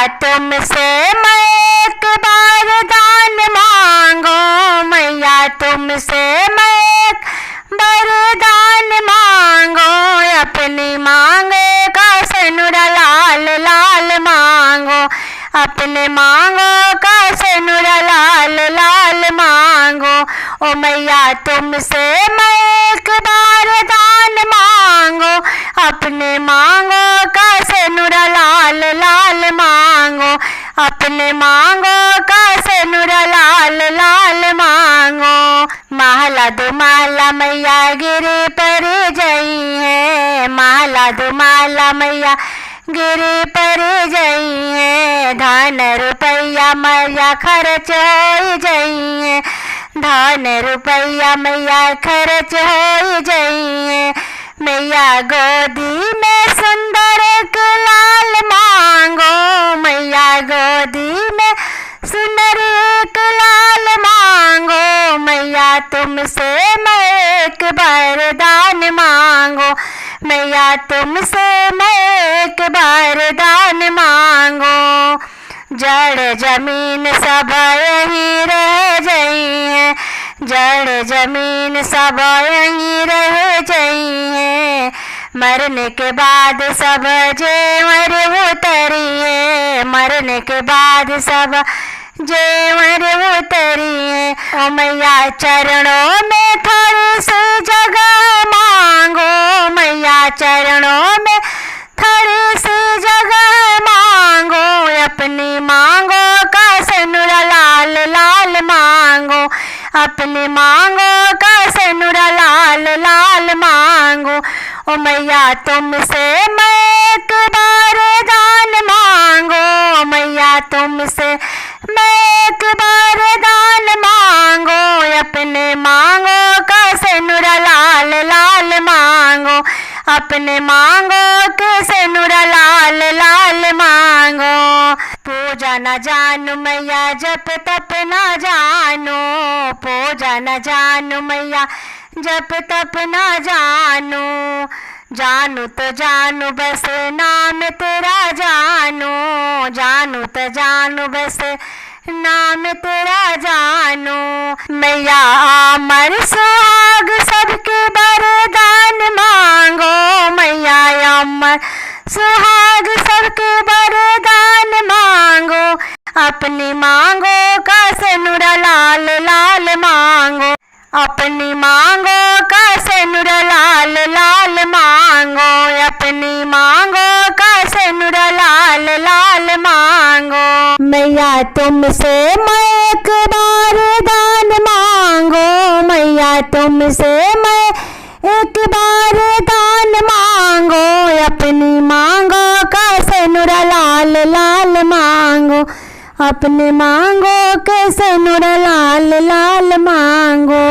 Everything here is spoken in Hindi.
तुमसे मैं एक बार दान मांगो, मैया तुमसे मैं एक वरदान मांगो, अपनी मांगे का सिनुरा लाल लाल मांगो, अपने मांगो का सिनुरा लाल लाल मांगो। ओ मैया तुमसे मैं एक बार दान मांगो, अपने मांगो का सिनुरा लाल लाल मांगो, अपने मांगो का सिनुरा लाल लाल मांगो। महला दुमाला मैया गिरी पर जई है, महला दुमाला मैया गिरी पर जई है, धन रुपया मैया खर्च हो जई है, धन रुपया मैया खर्च हो जई है। मैया गोदी में सुंदर एक लाल मांगो, मैया गोदी में सुंदर एक लाल मांगो, मैया तुमसे मैं एक वरदान मांगो, मैया तुमसे मैं एक वरदान मांगो। जड़ जमीन सब यहीं रह गई है, जड़ जमीन सब यहीं रह गई है, मरने के बाद सब जेवर उतरी है, मरने के बाद सब जेवर उतरी है। ओ मैया चरणों में थोड़ी सी जगह मांगो, मैया चरणों में थोड़ी सी जगह मांगो, अपनी मांगो का सिनुरा लाल लाल मांगो, अपनी मांगो का सिनुरा लाल लाल मांगो। ओ मैया तुमसे मैं एक वरदान मांगो, मैया तुमसे मैं एक वरदान मांगो, अपने मांगो का सिनुरा लाल लाल मांगो, अपने मांगो के सिनुरा लाल लाल मांगो। पूजा न जानू मैया जप तप न जानू, पूजा न जानू मैया जप तप न जानू, जानू तो जानू बस नाम तेरा जानू, जानू तो जानू बस नाम तेरा जानू। मैया अमर सुहाग सबके वरदान मांगो, मैया अमर सुहाग सबके वरदान मांगो, अपनी मांगो का सिनुरा लाल लाल मांगो, अपनी मांगो का सिनुरा लाल लाल मांगो, अपनी मांगो का सिनुरा लाल लाल मांगो। मैया तुमसे मैं एक वरदान मांगो, मैया तुमसे मैं एक वरदान मांगो, अपनी मांगो का सिनुरा लाल लाल मांगो, अपने मांगो के सिनुरा लाल लाल मांगो।